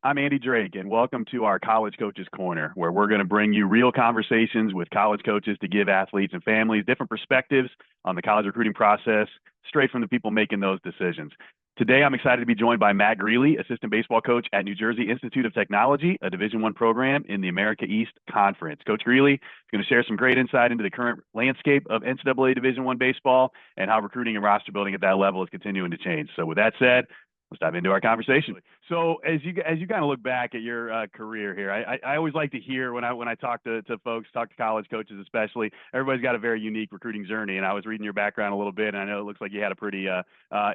I'm Andy Drake, and welcome to our College Coaches Corner, where we're going to bring you real conversations with college coaches to give athletes and families different perspectives on the college recruiting process, straight from the people making those decisions. Today, I'm excited to be joined by Matt Greely, assistant baseball coach at New Jersey Institute of Technology, a Division I program in the America East Conference. Coach Greely is going to share some great insight into the current landscape of NCAA Division I baseball and how recruiting and roster building at that level is continuing to change. So, with that said, let's dive into our conversation. So as you kind of look back at your career here, I always like to hear when I talk to folks, talk to college coaches especially. Everybody's got a very unique recruiting journey, and I was reading your background a little bit, and I know it looks like you had a pretty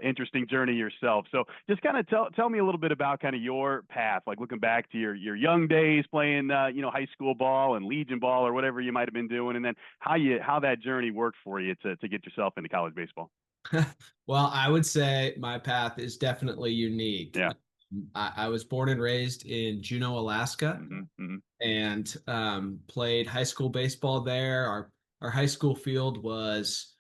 interesting journey yourself. So just kind of tell me a little bit about kind of your path, like looking back to your young days playing high school ball and Legion ball or whatever you might have been doing, and then how that journey worked for you to get yourself into college baseball. Well, I would say my path is definitely unique. Yeah. I was born and raised in Juneau, Alaska, Hmm. and played high school baseball there. Our high school field was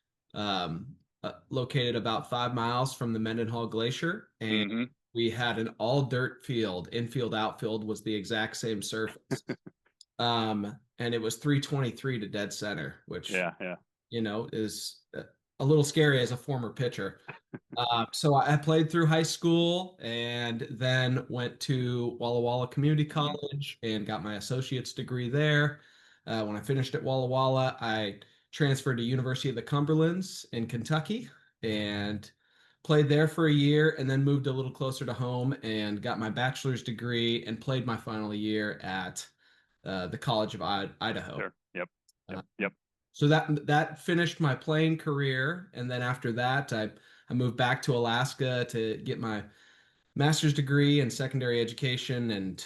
located about 5 miles from the Mendenhall Glacier, and Hmm. we had an all dirt field. Infield, outfield was the exact same surface, and it was 323 to dead center, which Yeah. Yeah. is a little scary as a former pitcher. So I played through high school and then went to Walla Walla Community Hmm. College and got my associate's degree there. When I finished at Walla Walla, I transferred to University of the Cumberlands in Kentucky and played there for a year, and then moved a little closer to home and got my bachelor's degree and played my final year at the College of Idaho. Sure. Yep. Yep. Uh, Yep. so that finished my playing career, and then after that, I moved back to Alaska to get my master's degree in secondary education, and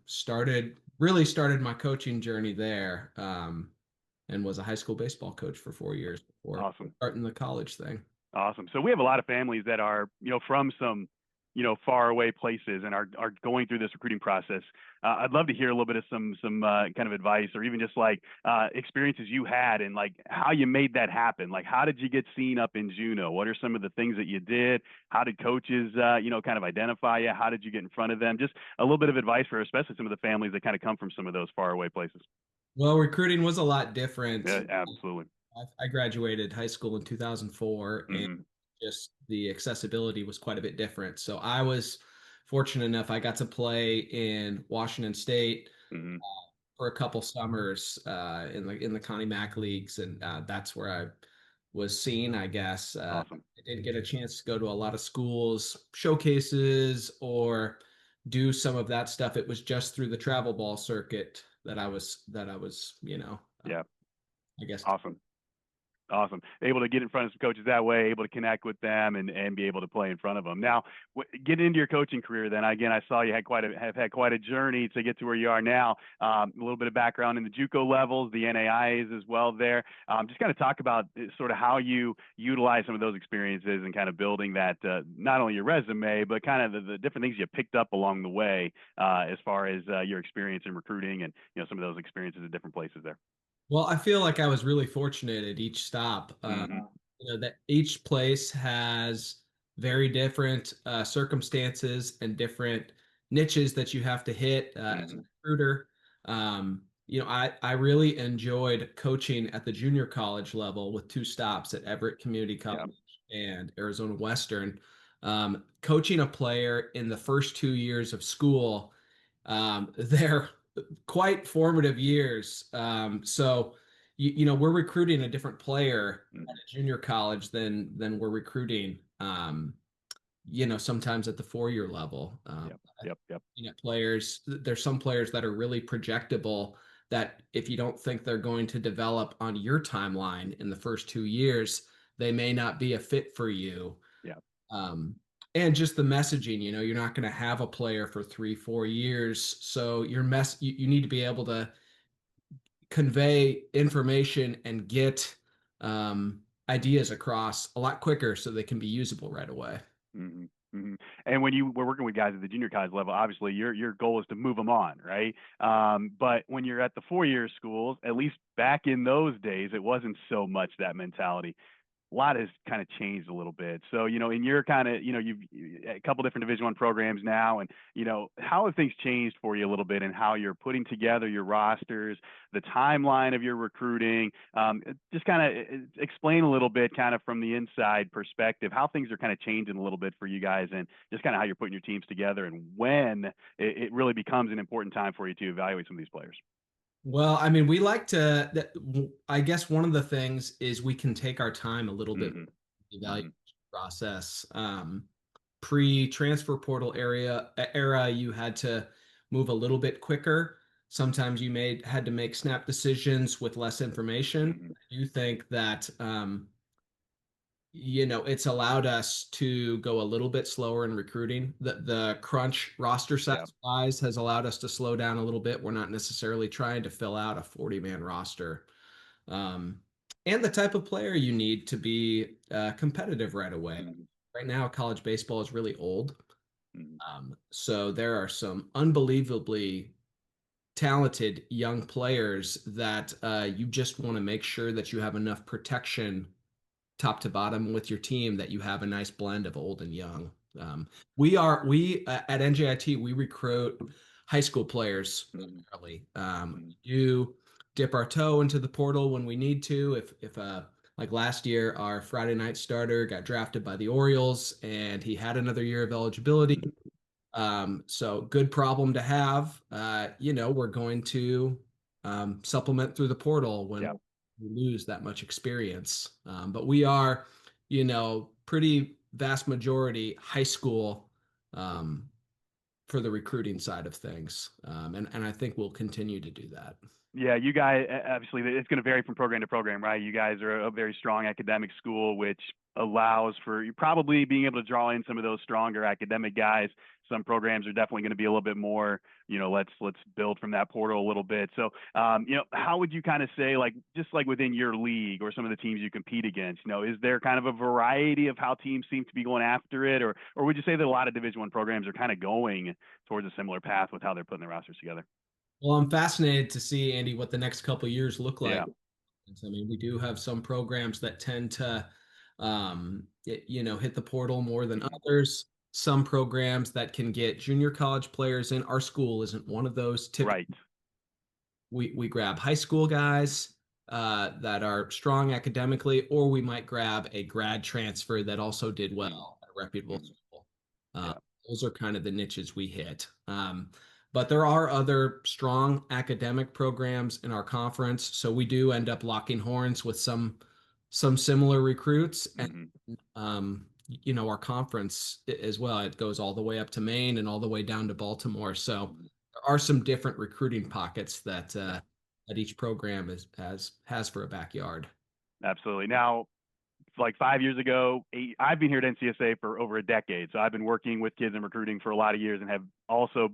started my coaching journey there, and was a high school baseball coach for 4 years before Awesome. starting the college thing. Awesome. So we have a lot of families that are, from some, far away places and are going through this recruiting process. I'd love to hear a little bit of some kind of advice or even just like experiences you had and like how you made that happen. Like how did you get seen up in Juneau? What are some of the things that you did? How did coaches, kind of identify you? How did you get in front of them? Just a little bit of advice for especially some of the families that kind of come from some of those far away places. Well, recruiting was a lot different. Yeah, absolutely. I graduated high school in 2004, and Hmm. just the accessibility was quite a bit different. So I was fortunate enough I got to play in Washington State Hmm. for a couple summers in the Connie Mack leagues, and that's where I was seen, I guess. Awesome. I didn't get a chance to go to a lot of schools showcases or do some of that stuff. It was just through the travel ball circuit that I was, Yeah. I guess. Awesome. Awesome. Able to get in front of some coaches that way, able to connect with them and be able to play in front of them. Now, get into your coaching career then. Again, I saw you have had quite a journey to get to where you are now. A little bit of background in the JUCO levels, the NAIs as well there. Just kind of talk about sort of how you utilize some of those experiences and kind of building that, not only your resume, but kind of the different things you picked up along the way as far as your experience in recruiting and, some of those experiences at different places there. Well, I feel like I was really fortunate at each stop. Hmm. That each place has very different circumstances and different niches that you have to hit as a Hmm. recruiter. I really enjoyed coaching at the junior college level with two stops at Everett Community Yeah. College and Arizona Western. Coaching a player in the first 2 years of school, they're quite formative years. We're recruiting a different player at Hmm. a junior college than we're recruiting, sometimes at the 4 year level. Yep. Yep. Yep. There's some players that are really projectable that if you don't think they're going to develop on your timeline in the first 2 years, they may not be a fit for you. Yeah. Um, and just the messaging, you're not going to have a player for 3 4 years, so you need to be able to convey information and get ideas across a lot quicker so they can be usable right away. Hmm. Hmm. And when you were working with guys at the junior college level, obviously your goal is to move them on, right? But when you're at the 4 year schools, at least back in those days, it wasn't so much that mentality. a lot has kind of changed a little bit. So, in your kind of, a couple different Division I programs now, and how have things changed for you a little bit, and how you're putting together your rosters, the timeline of your recruiting? Just kind of explain a little bit, kind of from the inside perspective, how things are kind of changing a little bit for you guys, and just kind of how you're putting your teams together, and when it really becomes an important time for you to evaluate some of these players. Well, I mean, we like I guess one of the things is we can take our time a little bit Hmm. with the evaluation Hmm. process. Pre-transfer portal era, you had to move a little bit quicker. Sometimes you made had to make snap decisions with less information. Hmm. I do think that it's allowed us to go a little bit slower in recruiting. The crunch roster Yeah. size has allowed us to slow down a little bit. We're not necessarily trying to fill out a 40-man roster. Um, and the type of player you need to be competitive right away. Hmm. Right now, college baseball is really old. Hmm. So there are some unbelievably talented young players that you just want to make sure that you have enough protection top to bottom with your team, that you have a nice blend of old and young. We at NJIT, we recruit high school players Hmm. primarily. Hmm. We do dip our toe into the portal when we need to. If like last year, our Friday night starter got drafted by the Orioles and he had another year of eligibility. Hmm. So good problem to have. We're going to supplement through the portal when Yeah. we lose that much experience. But we are, pretty vast majority high school um, for the recruiting side of things. And I think we'll continue to do that. Yeah, you guys, obviously, it's going to vary from program to program, right? You guys are a very strong academic school, which allows for you probably being able to draw in some of those stronger academic guys. Some programs are definitely going to be a little bit more, let's build from that portal a little bit. So, how would you kind of say, like, just like within your league or some of the teams you compete against, is there kind of a variety of how teams seem to be going after it, or would you say that a lot of Division I programs are kind of going towards a similar path with how they're putting their rosters together? Well, I'm fascinated to see, Andy, what the next couple of years look like. Yeah. I mean, we do have some programs that tend to, hit the portal more than Mhm. others. Some programs that can get junior college players in. Our school isn't one of those. Typically, Right. we grab high school guys that are strong academically, or we might grab a grad transfer that also did Mhm. well at a reputable Mhm. school. Uh, Yeah. those are kind of the niches we hit. But there are other strong academic programs in our conference, so we do end up locking horns with some similar recruits, and Mhm. our conference as well. It goes all the way up to Maine and all the way down to Baltimore. So Mhm. there are some different recruiting pockets that Yeah. that each program has for a backyard. Absolutely. Now, like 5 years ago, I've been here at NCSA for over a decade. So I've been working with kids in recruiting for a lot of years, and have also,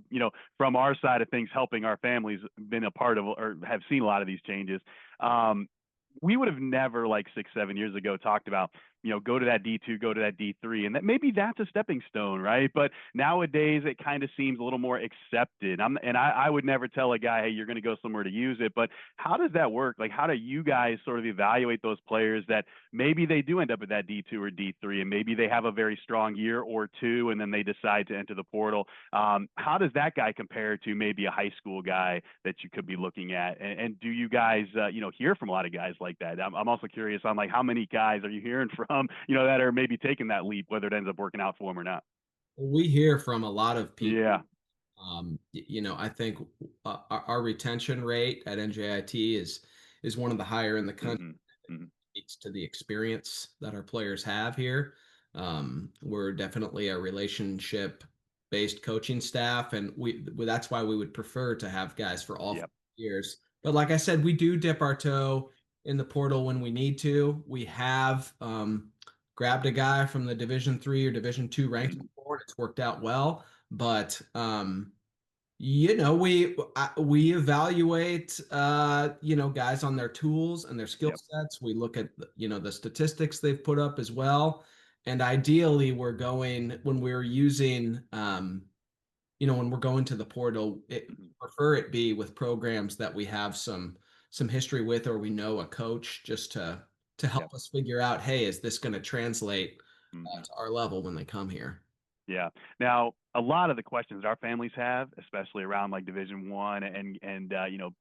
from our side of things, helping our families, been a part of or have seen a lot of these changes. Um, we would have never, like 6, 7 years ago, talked about, go to that D2, go to that D3, and that maybe that's a stepping stone, right? But nowadays it kind of seems a little more accepted. I would never tell a guy, hey, you're going to go somewhere to use it. But how does that work? Like, how do you guys sort of evaluate those players that maybe they do end up at that D2 or D3, and maybe they have a very strong year or two, and then they decide to enter the portal? How does that guy compare to maybe a high school guy that you could be looking at? And do you guys, hear from a lot of guys like that? I'm also curious on, like, how many guys are you hearing from, that are maybe taking that leap, whether it ends up working out for them or not? We hear from a lot of people. Yeah. I think our retention rate at NJIT is one of the higher in the country. Hmm. Hmm. Speaks to the experience that our players have here. We're definitely a relationship based coaching staff, and that's why we would prefer to have guys for all Yep. 4 years. But like I said, we do dip our toe in the portal when we need to. We have grabbed a guy from the Division III or Division II ranks Hmm. before, and it's worked out well. But we evaluate guys on their tools and their skill Yep. sets. We look at the statistics they've put up as well. And ideally we're going when we're using when we're going to the portal, Hmm. prefer it be with programs that we have some history with, or we know a coach, just to to Yep. help us figure out, hey, is this going to translate Hmm. to our level when they come here? Yeah. Now, a lot of the questions our families have, especially around like Division 1 and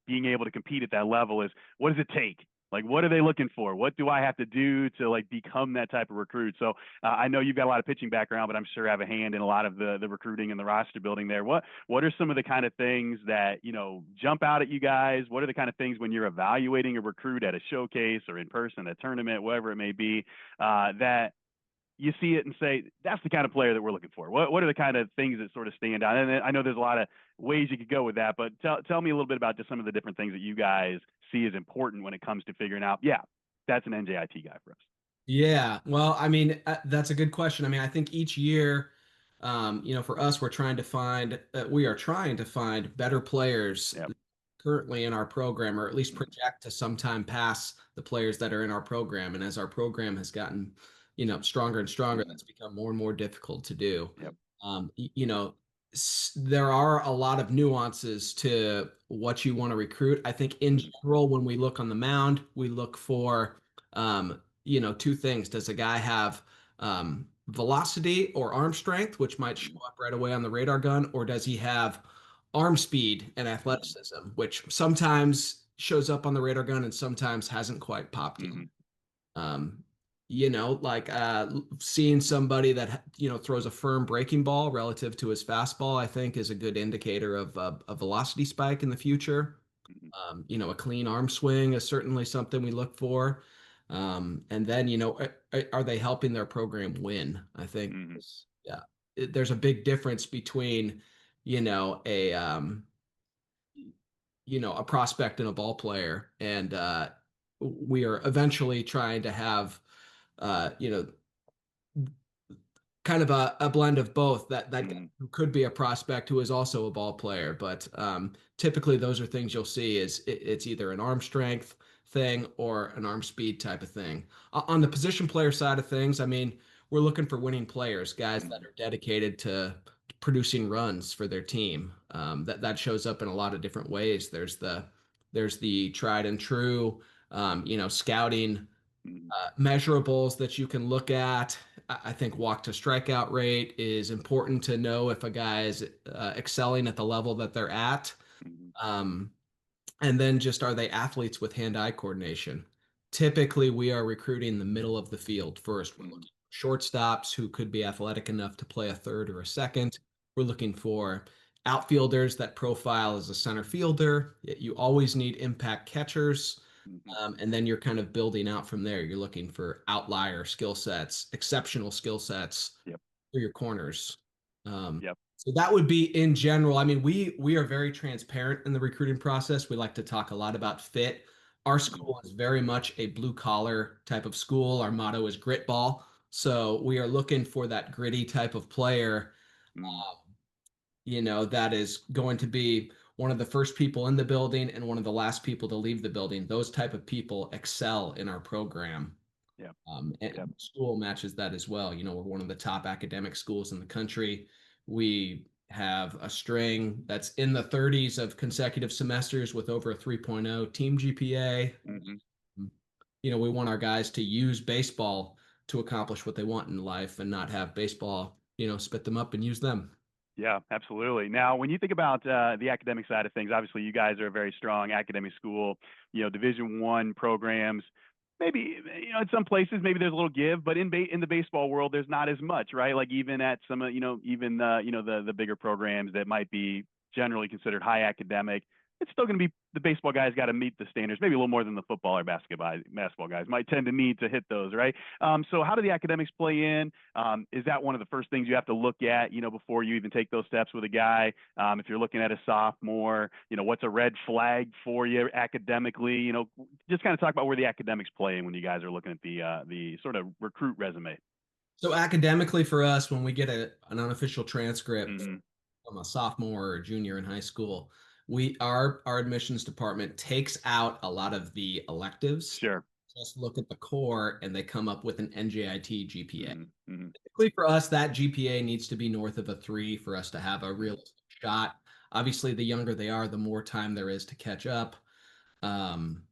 being able to compete at that level is, what does it take? Like, what are they looking for? What do I have to do to like become that type of recruit? So I know you've got a lot of pitching background, but I'm sure have a hand in a lot of the recruiting and the roster building there. What are some of the kind of things that jump out at you guys? What are the kind of things when you're evaluating a recruit at a showcase or in person, a tournament, whatever it may be, that you see it and say, that's the kind of player that we're looking for? What are the kind of things that sort of stand out? And I know there's a lot of ways you could go with that, but tell me a little bit about just some of the different things that you guys see as important when it comes to figuring out, yeah, that's an NJIT guy for us. Yeah, well, I mean, that's a good question. I mean, I think each year, for us, we are trying to find better players Yep. currently in our program, or at least Mm-hmm. project to sometime pass the players that are in our program. And as our program has gotten, stronger and stronger, Mm-hmm. that's become more and more difficult to do. Yep. There are a lot of nuances to what you want to recruit. I think in Mm-hmm. general, when we look on the mound, we look for, two things. Does a guy have velocity or arm strength, which might show up right away on the radar gun, or does he have arm speed and athleticism, which sometimes shows up on the radar gun and sometimes hasn't quite popped yet? Mm-hmm. Um, like seeing somebody that throws a firm breaking ball relative to his fastball, I think is a good indicator of a velocity spike in the future. Mm-hmm. A clean arm swing is certainly something we look for. And then, are they helping their program win? I think, Mm-hmm. yeah, there's a big difference between, you know, a a prospect and a ball player, and we are eventually trying to have uh, you know kind of a blend of both. That Mm-hmm. could be a prospect who is also a ball player, but typically those are things you'll see is it's either an arm strength thing or an arm speed type of thing. On the position player side of things, I mean, we're looking for winning players, guys that Mm-hmm. are dedicated to producing runs for their team. That shows up in a lot of different ways. There's the tried and true, scouting Mm-hmm. measurables that you can look at. I think walk to strikeout rate is important to know if a guy is excelling at the level that they're at. Mm-hmm. Um, and then just are they athletes with hand-eye coordination? Typically, we are recruiting the middle of the field first. We're Mm-hmm. looking for shortstops who could be athletic enough to play a third or a second. We're looking for outfielders that profile as a center fielder. You always need impact catchers. Mm-hmm. And then you're kind of building out from there. You're looking for outlier skill sets, exceptional skill sets Yep. for your corners. Yep. So that would be in general. I mean, we are very transparent in the recruiting process. We like to talk a lot about fit. Our Mm-hmm. school is very much a blue collar type of school. Our motto is grit ball. So we are looking for that gritty type of player, Mm-hmm. that is going to be one of the first people in the building and one of the last people to leave the building. Those type of people excel in our program. Yep. And Yep. school matches that as well. We're one of the top academic schools in the country. We have a string that's in the 30s of consecutive semesters with over a 3.0 team GPA. Mm-hmm. We want our guys to use baseball to accomplish what they want in life and not have baseball, spit them up and use them. Yeah, absolutely. Now, when you think about the academic side of things, obviously you guys are a very strong academic school. Division 1 programs. Maybe in some places maybe there's a little give, but in the baseball world there's not as much, right? Like even at some of even the bigger programs that might be generally considered high academic, it's still going to be the baseball guys got to meet the standards, maybe a little more than the football or basketball guys might tend to need to hit those, right? So how do the academics play in? Is that one of the first things you have to look at, before you even take those steps with a guy? If you're looking at a sophomore, what's a red flag for you academically? Just kind of talk about where the academics play in when you guys are looking at the sort of recruit resume. So academically for us, when we get an unofficial transcript Mm-hmm. from a sophomore or junior in high school, our admissions department takes out a lot of the electives, Sure. just look at the core, and they come up with an NJIT GPA. Mm-hmm. Mm-hmm. Typically for us, that GPA needs to be north of a 3 for us to have a realistic shot. Obviously, the younger they are, the more time there is to catch up. Um,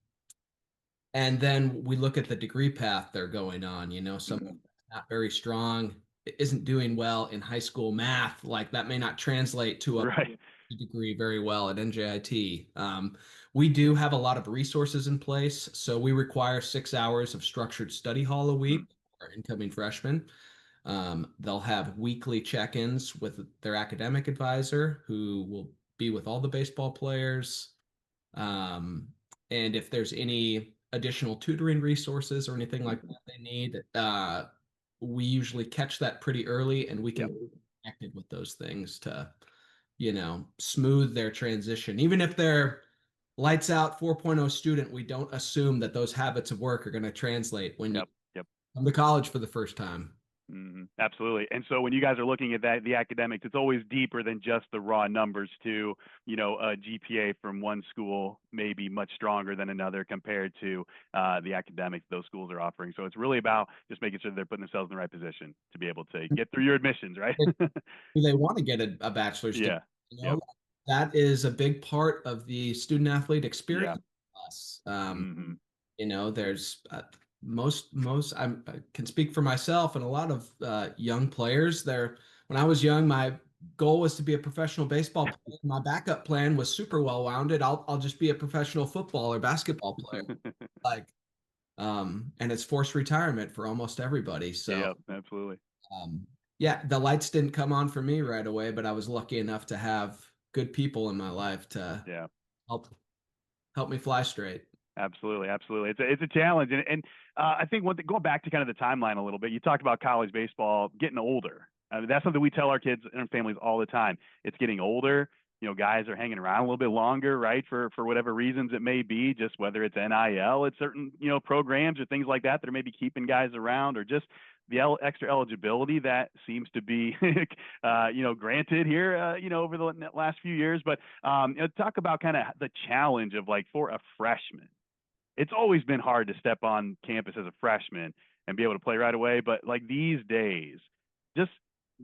And then we look at the degree path they're going on. Someone not very strong, isn't doing well in high school math, like that may not translate to a Right. degree very well at NJIT. We do have a lot of resources in place. So we require 6 hours of structured study hall a week for incoming freshmen. They'll have weekly check-ins with their academic advisor, who will be with all the baseball players. Um, and if there's any additional tutoring resources or anything like that they need, we usually catch that pretty early, and we can Yep. be connected with those things to, smooth their transition. Even if they're lights out 4.0 student, we don't assume that those habits of work are going to translate when you Yep. Yep. come to college for the first time. Absolutely. And so when you guys are looking at that, the academics, it's always deeper than just the raw numbers too. A GPA from one school may be much stronger than another compared to the academics those schools are offering. So it's really about just making sure they're putting themselves in the right position to be able to get through your admissions, right? Do they want to get a bachelor's degree? Yeah. You know, Yep. that is a big part of the student athlete Yeah. experience for us. Hmm. There's I can speak for myself and a lot of young players there. When I was young, my goal was to be a professional baseball player. My backup plan was super well rounded. I'll just be a professional football or basketball player. Like, and it's forced retirement for almost everybody. So, Yep. Absolutely. um, yeah, the lights didn't come on for me right away, but I was lucky enough to have good people in my life to Yeah. help help me fly straight. Absolutely, absolutely. It's a challenge, and I think going back to kind of the timeline a little bit, you talked about college baseball getting older. I mean, that's something we tell our kids and families all the time. It's getting older. Guys are hanging around a little bit longer, right? For whatever reasons it may be, just whether it's NIL at certain programs or things like that that are maybe keeping guys around, or just the extra eligibility that seems to be granted here over the last few years. But talk about kind of the challenge of, like, for a freshman, it's always been hard to step on campus as a freshman and be able to play right away. But like these days,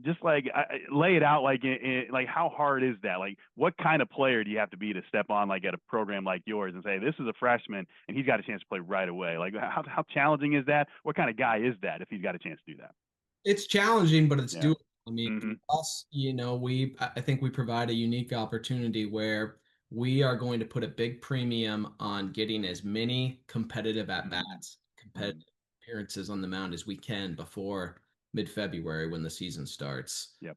just like lay it out, like like how hard is that? Like, what kind of player do you have to be to step on, like, at a program like yours and say this is a freshman and he's got a chance to play right away? Like, how challenging is that? What kind of guy is that if he's got a chance to do that? It's challenging, but it's Yeah. doable. I mean, Mm-hmm. us, I think we provide a unique opportunity where we are going to put a big premium on getting as many competitive at bats, Mm-hmm. competitive appearances on the mound as we can before mid-February when the season starts. Yep.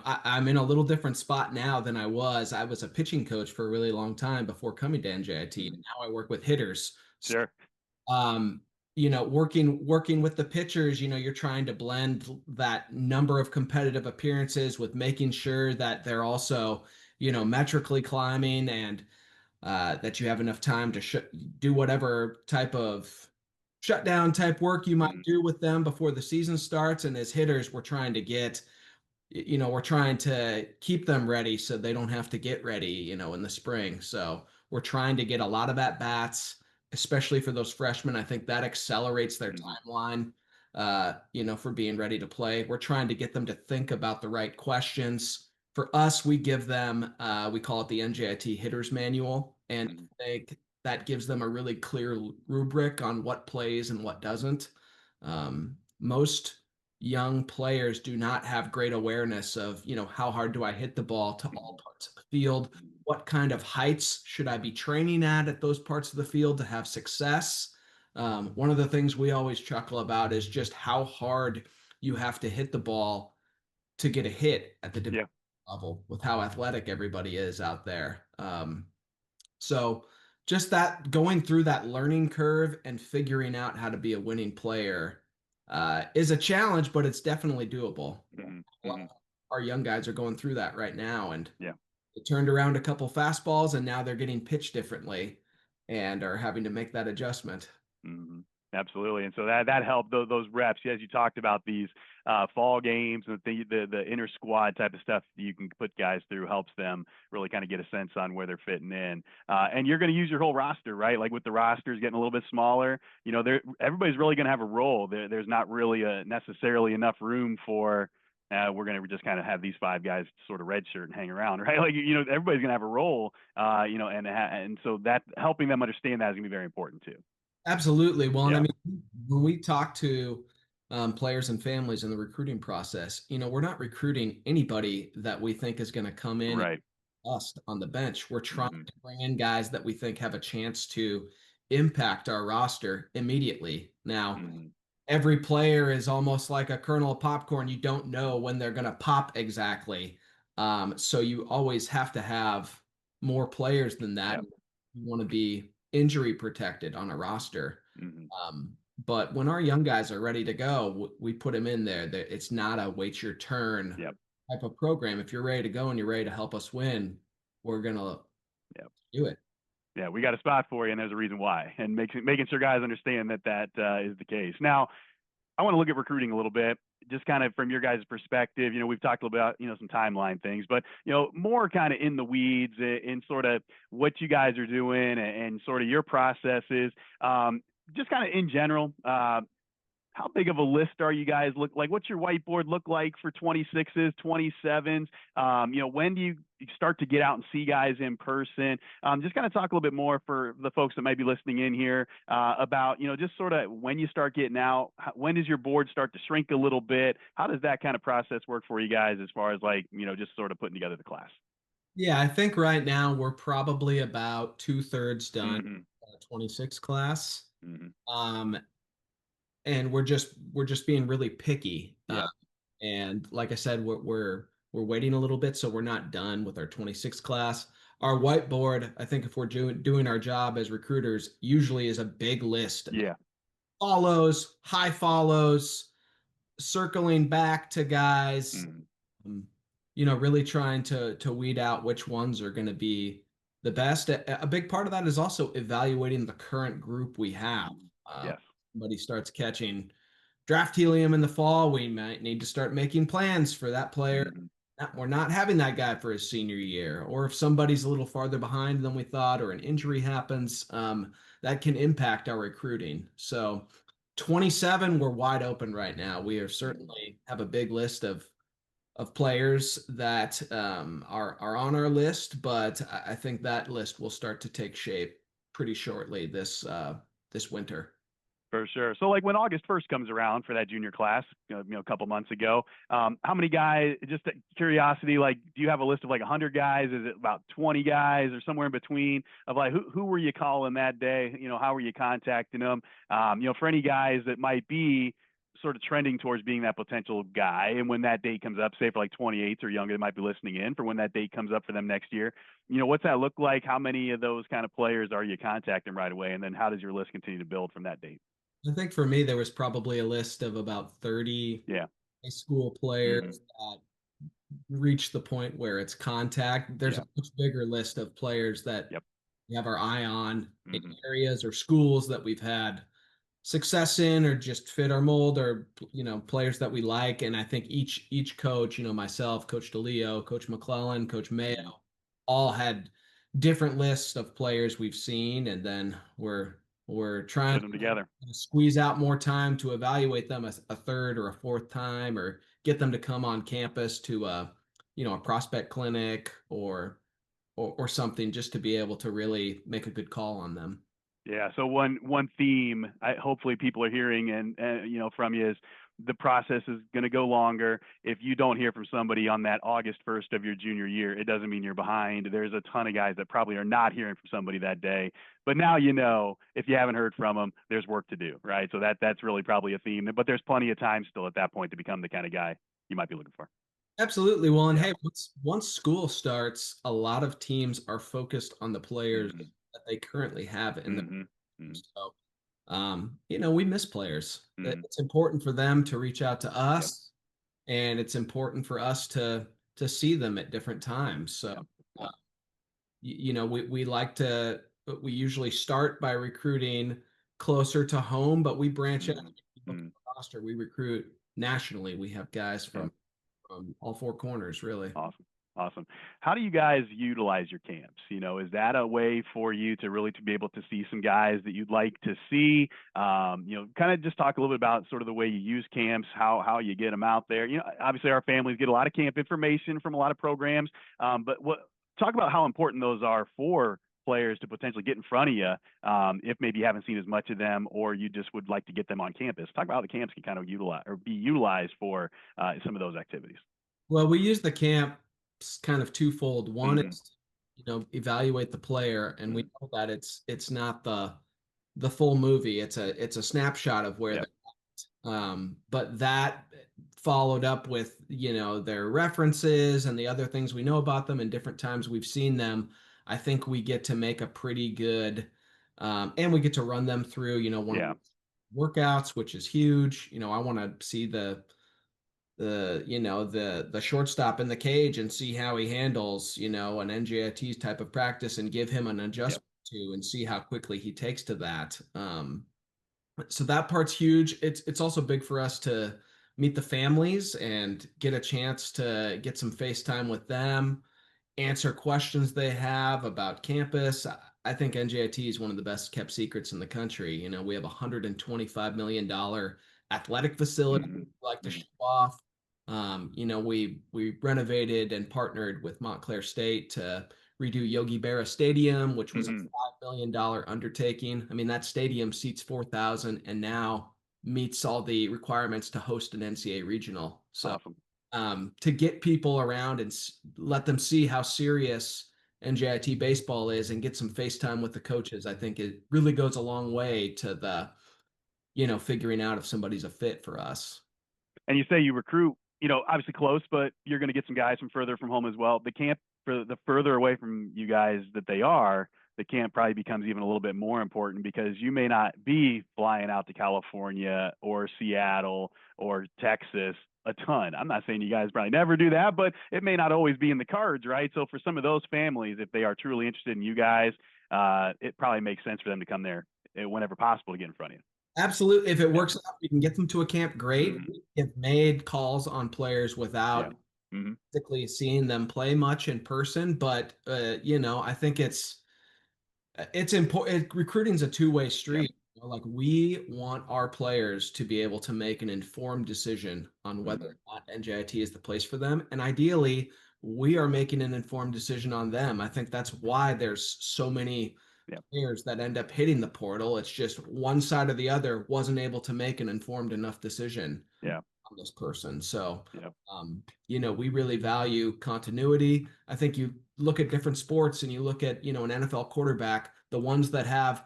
I'm in a little different spot now than I was. I was a pitching coach for a really long time before coming to NJIT, Mm-hmm. and now I work with hitters. Sure. um working with the pitchers, you're trying to blend that number of competitive appearances with making sure that they're also, metrically climbing, and that you have enough time to do whatever type of shutdown type work you might Mm-hmm. do with them before the season starts. And as hitters, we're trying to keep them ready so they don't have to get ready, in the spring. So we're trying to get a lot of at bats, especially for those freshmen. I think that accelerates their Mm-hmm. timeline, for being ready to play. We're trying to get them to think about the right questions. For us, we give them, we call it the NJIT Hitters Manual, and Mm-hmm. I think that gives them a really clear rubric on what plays and what doesn't. Most young players do not have great awareness of, how hard do I hit the ball to all parts of the field? What kind of heights should I be training at those parts of the field to have success? One of the things we always chuckle about is just how hard you have to hit the ball to get a hit at the Yeah. level with how athletic everybody is out there. So just that going through that learning curve and figuring out how to be a winning player is a challenge, but it's definitely doable. Mm-hmm. A lot Mm-hmm. of our young guys are going through that right now, and Yeah. they turned around a couple fastballs, and now they're getting pitched differently and are having to make that adjustment. Mm-hmm. Absolutely, and so that helped those reps, as you talked about, these fall games and the inter squad type of stuff that you can put guys through helps them really kind of get a sense on where they're fitting in. And you're going to use your whole roster, right? Like with the rosters getting a little bit smaller, everybody's really going to have a role. There's not really necessarily enough room for. We're going to just kind of have these five guys sort of redshirt and hang around, right? Like, everybody's going to have a role, and so that helping them understand that is going to be very important too. Absolutely. Well, and I Yeah, mean, when we talk to players and families in the recruiting process, we're not recruiting anybody that we think is going to come in and right. us on the bench. We're trying Hmm. to bring in guys that we think have a chance to impact our roster immediately. Now, Hmm. every player is almost like a kernel of popcorn. You don't know when they're going to pop exactly. So you always have to have more players than that. Yep. You want to be injury protected on a roster. Hmm. But when our young guys are ready to go, we put them in there. It's not a wait your turn Yep. type of program. If you're ready to go and you're ready to help us win, we're going to Yep. do it. Yeah, we got a spot for you, and there's a reason why, and making sure guys understand that is the case. Now, I want to look at recruiting a little bit, just kind of from your guys' perspective. We've talked a little about, some timeline things, but, more kind of in the weeds in sort of what you guys are doing and sort of your processes. Just kind of in general, how big of a list are you guys look like? What's your whiteboard look like for 26s, 27s? When do you start to get out and see guys in person? Just kind of talk a little bit more for the folks that might be listening in here about, just sort of when you start getting out, when does your board start to shrink a little bit? How does that kind of process work for you guys as far as like, just sort of putting together the class? Yeah, I think right now we're probably about two-thirds done, Mm-hmm. 26 class. Mm-hmm. Um, and we're just being really picky. Yeah. And like I said, we're waiting a little bit, so we're not done with our 26 class. Our whiteboard, I think, if we're doing our job as recruiters, usually is a big list of Yeah. follows, high follows, circling back to guys, Mm-hmm. um, really trying to weed out which ones are going to be the best. A big part of that is also evaluating the current group we have. Mm-hmm. Uh, Yes. Somebody starts catching draft helium in the fall, we might need to start making plans for that player. Mm-hmm. We're not having that guy for his senior year, or if somebody's a little farther behind than we thought, or an injury happens, that can impact our recruiting. So, 27, we're wide open right now. We are Mm-hmm. certainly have a big list of players that are on our list, but I think that list will start to take shape pretty shortly this winter. For sure. So, like when August 1st comes around for that junior class, a couple months ago, how many guys? Just curiosity, like, do you have a list of like 100 guys? Is it about 20 guys, or somewhere in between? Of like, who were you calling that day? How were you contacting them? For any guys that might be sort of trending towards being that potential guy, and when that date comes up, say for like 28s or younger, that might be listening in for when that date comes up for them next year. What's that look like? How many of those kind of players are you contacting right away, and then how does your list continue to build from that date? I think for me, there was probably a list of about 30 Yeah. high school Hmm. players that reach the point where it's contact. There's a Yeah. much bigger list of players that Yep. we have our eye on in Hmm. areas or schools that we've had success in or just fit our mold, or players that we like. And I think each coach, myself, Coach DeLeo, Coach McClellan, Coach Hmm. Mayo, all had different lists of players we've seen, and then we're trying Put them together. to squeeze out more time to evaluate them a third or a fourth time, or get them to come on campus to a prospect clinic, or something, just to be able to really make a good call on them. Yeah. So one theme hopefully people are hearing and from you is the process is going to go longer. If you don't hear from somebody on that August 1st of your junior year, it doesn't mean you're behind. There's a ton of guys that probably are not hearing from somebody that day. But now if you haven't heard from them, there's work to do, right? So that's really probably a theme. But there's plenty of time still at that point to become the kind of guy you might be looking for. Absolutely. Well, and Yeah. hey, once school starts, a lot of teams are focused on the players Hmm. that they currently have in the Hmm. Hmm. so we miss players. Hmm. It's important for them to reach out to Yep. us, and it's important for us to see them at different times. So, Yep. uh, Yep. we usually start by recruiting closer to home, but we branch out. Hmm. We look at Hmm. the roster, we recruit nationally. We have guys Yeah. from all four corners, really. Awesome. Awesome. How do you guys utilize your camps? Is that a way for you to really to be able to see some guys that you'd like to see? Kind of just talk a little bit about sort of the way you use camps, how you get them out there. Obviously our families get a lot of camp information from a lot of programs, but talk about how important those are for players to potentially get in front of you if maybe you haven't seen as much of them or you just would like to get them on campus? Talk about how the camps can kind of utilize or be utilized for some of those activities. Well, we use the camp kind of twofold. One Mm-hmm. is, evaluate the player, and we Mm-hmm. know that it's not the full movie. It's a snapshot of where Yep. they're but that followed up with, their references and the other things we know about them and different times we've seen them. I think we get to make a pretty good, and we get to run them through, one of Yeah. the workouts, which is huge. I want to see the shortstop in the cage and see how he handles, an NJIT type of practice and give him an Yep. adjustment to and see how quickly he takes to that. So that part's huge. It's also big for us to meet the families and get a chance to get some FaceTime with them, answer questions they have about campus. I think NJIT is one of the best kept secrets in the country. We have a $125 million athletic facility Mm-hmm. we like to Mm-hmm. show off. We renovated and partnered with Montclair State to redo Yogi Berra Stadium, which was a Mm-hmm. $5 million undertaking. I mean, that stadium seats 4,000 and now meets all the requirements to host an NCAA regional. So Awesome. to get people around and let them see how serious NJIT baseball is and get some FaceTime with the coaches, I think it really goes a long way to figuring out if somebody's a fit for us. And you say you recruit, obviously close, but you're going to get some guys from further from home as well. The camp, for the further away from you guys that they are, the camp probably becomes even a little bit more important because you may not be flying out to California or Seattle or Texas a ton. I'm not saying you guys probably never do that, but it may not always be in the cards, right? So for some of those families, if they are truly interested in you guys, it probably makes sense for them to come there whenever possible to get in front of you. Absolutely. If it Yeah. works out, we can get them to a camp. Great. Mm-hmm. We have made calls on players Yeah. without Mm-hmm. physically seeing them play much in person, but I think it's important. Recruiting is a two-way Yep. street. Like we want our players to be able to make an informed decision on whether Mm-hmm. or not NJIT is the place for them. And ideally, we are making an informed decision on them. I think that's why there's so many Yep. players that end up hitting the portal. It's just one side or the other wasn't able to make an informed enough decision Yeah. on this person. So, Yep. we really value continuity. I think you look at different sports and you look at, an NFL quarterback, the ones that have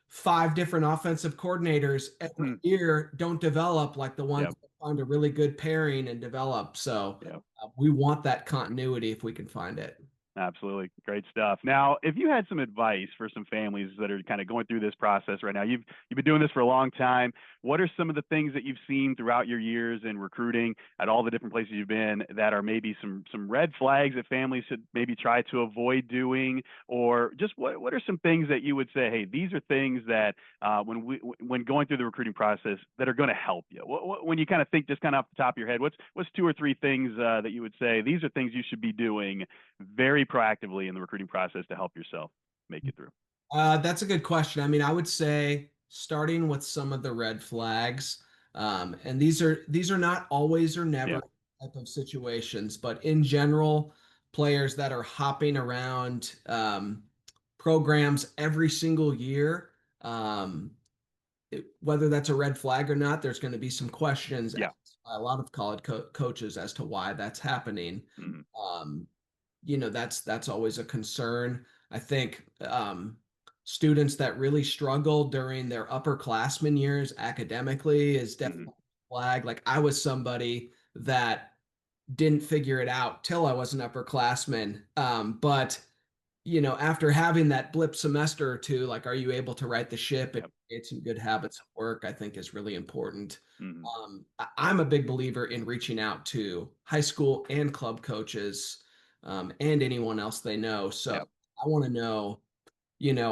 five different offensive coordinators every Hmm. year don't develop like the ones Yep. that find a really good pairing and develop. So, Yep. we want that continuity if we can find it. Absolutely. Great stuff. Now, if you had some advice for some families that are kind of going through this process right now, you've been doing this for a long time. What are some of the things that you've seen throughout your years in recruiting at all the different places you've been that are maybe some red flags that families should maybe try to avoid doing, or just what are some things that you would say, hey, these are things that when going through the recruiting process that are going to help you? When you kind of think just kind of off the top of your head, what's two or three things that you would say these are things you should be doing very proactively in the recruiting process to help yourself make it through? That's a good question. I mean, I would say starting with some of the red flags, and these are not always or Yeah. never type of situations, but in general, players that are hopping around programs every single year, whether that's a red flag or not, there's going to be some questions Yeah. asked by a lot of college coaches as to why that's happening. Mm-hmm. Um, that's always a concern. I think students that really struggle during their upperclassmen years academically is Mm-hmm. definitely a flag. Like I was somebody that didn't figure it out till I was an upperclassman. But after having that blip semester or two, like, are you able to right the ship and Yep. create some good habits of work? I think is really important. Mm-hmm. I'm a big believer in reaching out to high school and club coaches and anyone else they know. So Yep. I want to know,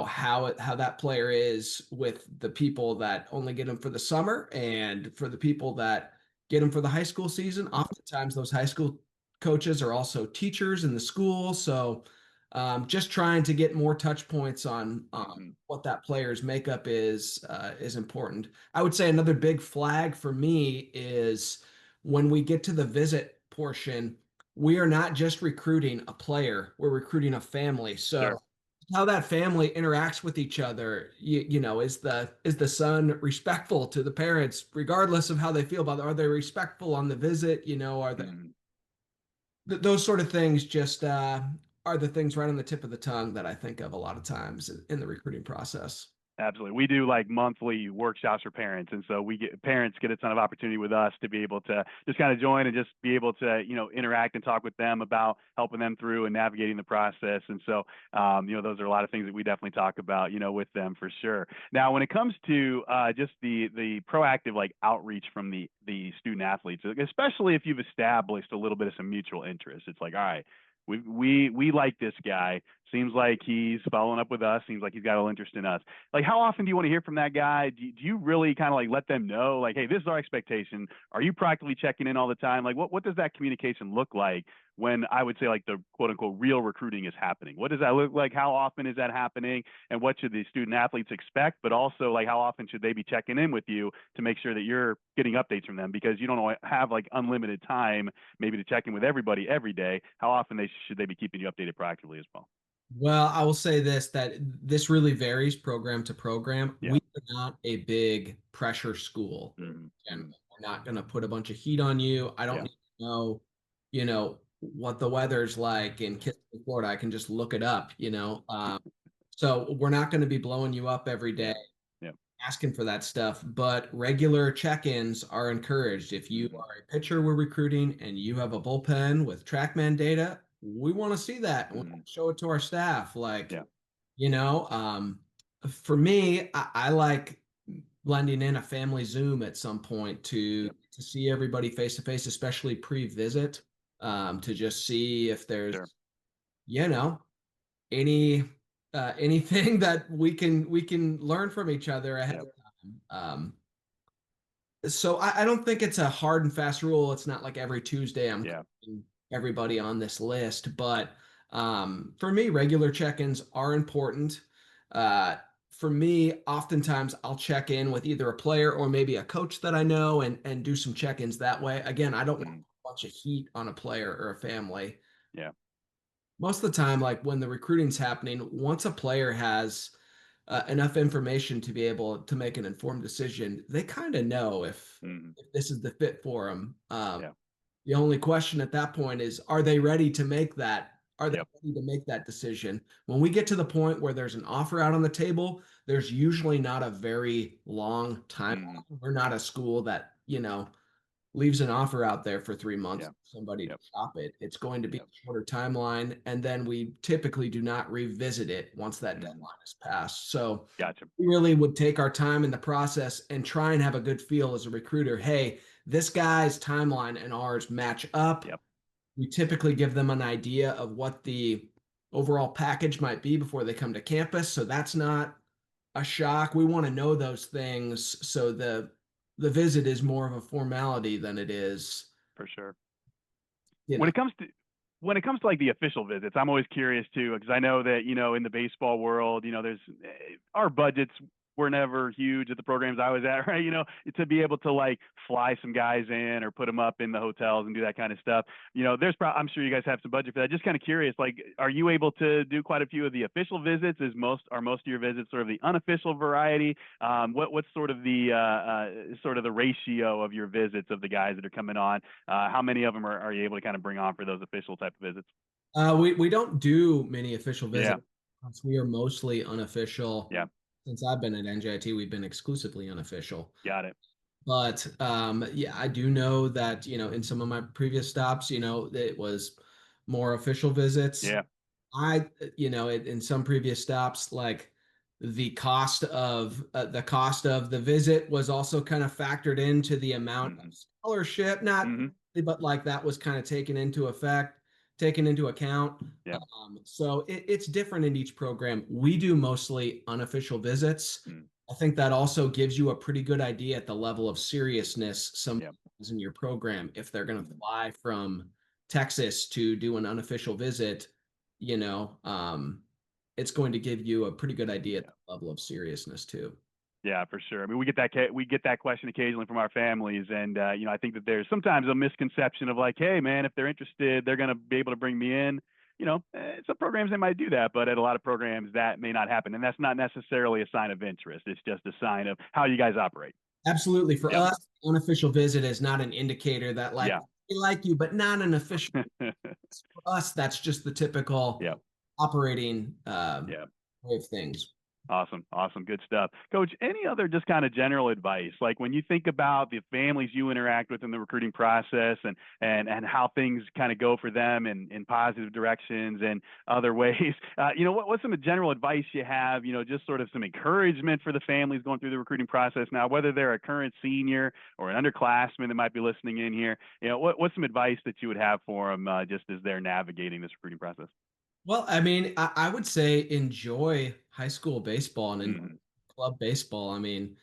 how that player is with the people that only get them for the summer and for the people that get them for the high school season. Oftentimes, those high school coaches are also teachers in the school. So just trying to get more touch points on Mm-hmm. what that player's makeup is important. I would say another big flag for me is when we get to the visit portion, we are not just recruiting a player, we're recruiting a family. So Sure. how that family interacts with each other. Is the son respectful to the parents regardless of how they feel about it? Are they respectful on the visit? Are they Mhm. those sort of things just are the things right on the tip of the tongue that I think of a lot of times in the recruiting process. Absolutely. We do like monthly workshops for parents. And so parents get a ton of opportunity with us to be able to just kind of join and just be able to, interact and talk with them about helping them through and navigating the process. And so, those are a lot of things that we definitely talk about, with them for sure. Now, when it comes to just the proactive like outreach from the student athletes, especially if you've established a little bit of some mutual interest, it's like, all right, we like this guy. Seems like he's following up with us. Seems like he's got a little interest in us. Like, how often do you want to hear from that guy? Do you really kind of like let them know, like, hey, this is our expectation? Are you practically checking in all the time? Like, what does that communication look like when I would say like the quote unquote real recruiting is happening? What does that look like? How often is that happening? And what should the student athletes expect? But also, like, how often should they be checking in with you to make sure that you're getting updates from them? Because you don't have like unlimited time maybe to check in with everybody every day. How often should they be keeping you updated proactively as well? Well, I will say this, that this really varies program to program. Yeah. We are not a big pressure school. Mm-hmm. And Mm-hmm. we're not going to put a bunch of heat on you. I don't Yeah. need to know, what the weather's like in Kissimmee, Florida. I can just look it up, So we're not going to be blowing you up every day Yeah. Yeah. asking for that stuff, but regular check-ins are encouraged. If you Mm-hmm. are a pitcher we're recruiting and you have a bullpen with TrackMan data, we want to see that. We Mm-hmm. want to show it to our staff. Yeah. You know, um, for me, I like blending in a family Zoom at some point to Yep. see everybody face to face, especially pre-visit, to just see if Sure. there's, you know, any anything that we can learn from each other ahead Yep. of time. So I don't think it's a hard and fast rule. It's not like every Tuesday I'm Yeah. calling everybody on this list, but for me, regular check-ins are important. Uh, for me, oftentimes I'll check in with either a player or maybe a coach that I know and do some check-ins that way. Again, I don't want Mm-hmm. a bunch of heat on a player or a family. Yeah. Most of the time, like when the recruiting's happening, once a player has enough information to be able to make an informed decision, they kind of know Mm-hmm. if this is the fit for them. Yeah. The only question at that point is, are they ready to make that? Are they Yep. ready to make that decision? When we get to the point where there's an offer out on the table, there's usually not a very long timeline. Mm-hmm. We're not a school that, leaves an offer out there for 3 months Yeah. for somebody to Yep. shop it. It's going to be Yep. a shorter timeline, and then we typically do not revisit it once that Mm-hmm. deadline is passed. So Gotcha. we really would take our time in the process and try and have a good feel as a recruiter. Hey, this guy's timeline and ours match up. Yep. We typically give them an idea of what the overall package might be before they come to campus. So that's not a shock. We want to know those things so the visit is more of a formality than it is, For sure. you When know. it comes to like the official visits, I'm always curious too because I know that in the baseball world, there's our budgets were never huge at the programs I was at, right? To be able to like fly some guys in or put them up in the hotels and do that kind of stuff. I'm sure you guys have some budget for that. Just kind of curious, like, are you able to do quite a few of the official visits? Are most of your visits sort of the unofficial variety? What's sort of the ratio of your visits of the guys that are coming on? How many of them are you able to kind of bring on for those official type of visits? We don't do many official Yeah, visits. We are mostly unofficial. yeah, Since I've been at NJIT, we've been exclusively unofficial. got it. But yeah, I do know that, in some of my previous stops, it was more official visits. Yeah. In some previous stops, like the cost of the visit was also kind of factored into the amount of Hmm. scholarship, not, Hmm. but like that was kind of taken into account. Yeah. So it's different in each program. We do mostly unofficial visits. Mm. I think that also gives you a pretty good idea at the level of seriousness somebody Yeah. is in your program. If they're going to Hmm. fly from Texas to do an unofficial visit, you know, um, it's going to give you a pretty good idea at Yeah. the level of seriousness too. Yeah, for sure. I mean, we get that question occasionally from our families, and I think that there's sometimes a misconception of like, hey, man, if they're interested, they're going to be able to bring me in. some programs they might do that, but at a lot of programs that may not happen. And that's not necessarily a sign of interest. It's just a sign of how you guys operate. Absolutely. For Yep. us, unofficial visit is not an indicator that like Yeah. we like you, but not an official. For us, that's just the typical Yep. operating Yep. way of things. Awesome. Awesome. Good stuff. Coach, any other just kind of general advice? Like when you think about the families you interact with in the recruiting process and how things kind of go for them in positive directions and other ways, what's some general advice you have, just sort of some encouragement for the families going through the recruiting process now, whether they're a current senior or an underclassman that might be listening in here, what's some advice that you would have for them just as they're navigating this recruiting process? Well, I mean, I would say enjoy high school baseball and Mm-hmm. club baseball. I mean,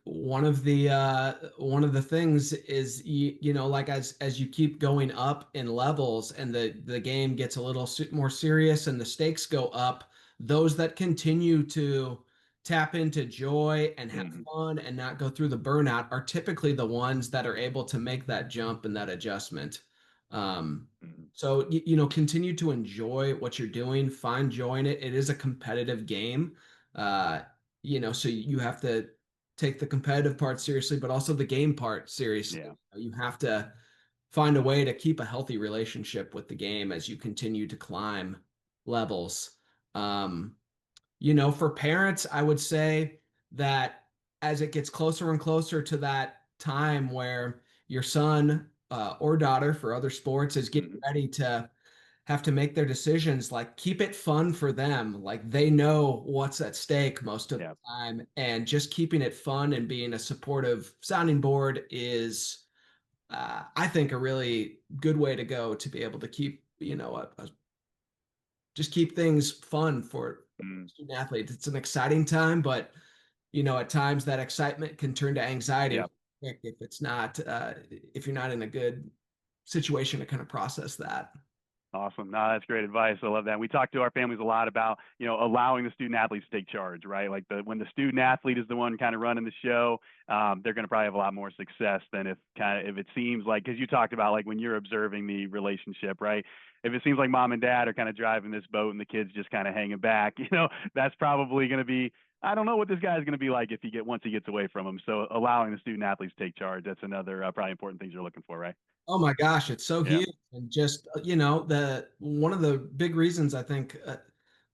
one of the things is like as you keep going up in levels and the game gets a little more serious and the stakes go up, those that continue to tap into joy and have Mm-hmm. fun and not go through the burnout are typically the ones that are able to make that jump and that adjustment. Um, Mm-hmm. so continue to enjoy what you're doing, find joy in it. It is a competitive game. So you have to take the competitive part seriously, but also the game part seriously. Yeah. You have to find a way to keep a healthy relationship with the game as you continue to climb levels. Um, for parents, I would say that as it gets closer and closer to that time where your son or daughter for other sports is getting Mm-hmm. ready to have to make their decisions, like keep it fun for them. Like they know what's at stake most of the Yeah. time, and just keeping it fun and being a supportive sounding board is, I think, a really good way to go to be able to keep, just keep things fun for Mm-hmm. student athletes. It's an exciting time, but at times that excitement can turn to anxiety Yeah. if it's not, if you're not in a good situation to kind of process that. Awesome. No, that's great advice. I love that. We talk to our families a lot about, allowing the student athletes to take charge, right? Like when the student athlete is the one kind of running the show, they're going to probably have a lot more success than if it seems like, because you talked about like when you're observing the relationship, right? If it seems like mom and dad are kind of driving this boat and the kids just kind of hanging back, that's probably going to be, I don't know what this guy's going to be like once he gets away from them. So allowing the student athletes to take charge, that's another probably important things you're looking for, right? Oh my gosh, it's so Yeah. huge. And just, the one of the big reasons I think,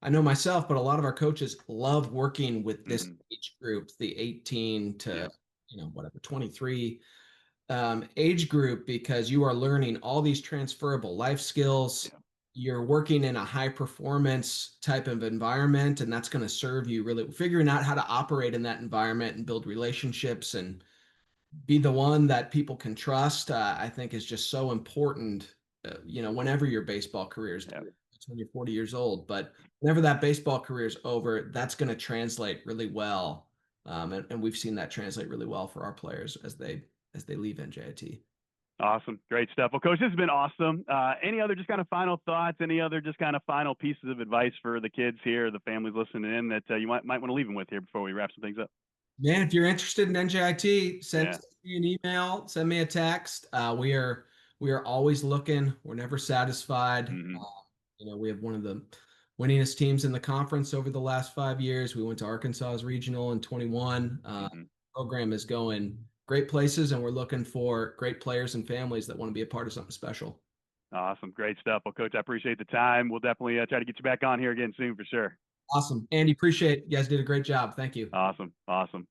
I know myself, but a lot of our coaches love working with this Hmm. age group, the 18 Yeah. to, whatever, 23 age group, because you are learning all these transferable life skills. Yeah. You're working in a high performance type of environment, and that's going to serve you really figuring out how to operate in that environment and build relationships and be the one that people can trust. I think is just so important. Whenever your baseball career is Yeah. done, it's when you're 40 years old, but whenever that baseball career is over, that's going to translate really well. And we've seen that translate really well for our players as they leave NJIT. Awesome. Great stuff. Well, Coach, this has been awesome. Any other just kind of final thoughts, any other just kind of final pieces of advice for the kids here, the families listening in that you might want to leave them with here before we wrap some things up? Man, if you're interested in NJIT, send Yeah. me an email, send me a text. We are always looking. We're never satisfied. Hmm. We have one of the winningest teams in the conference over the last 5 years. We went to Arkansas's regional in 21. Hmm. Program is going great places, and we're looking for great players and families that want to be a part of something special. Awesome. Great stuff. Well, Coach, I appreciate the time. We'll definitely try to get you back on here again soon for sure. Awesome. Andy, appreciate it. You guys did a great job. Thank you. Awesome. Awesome.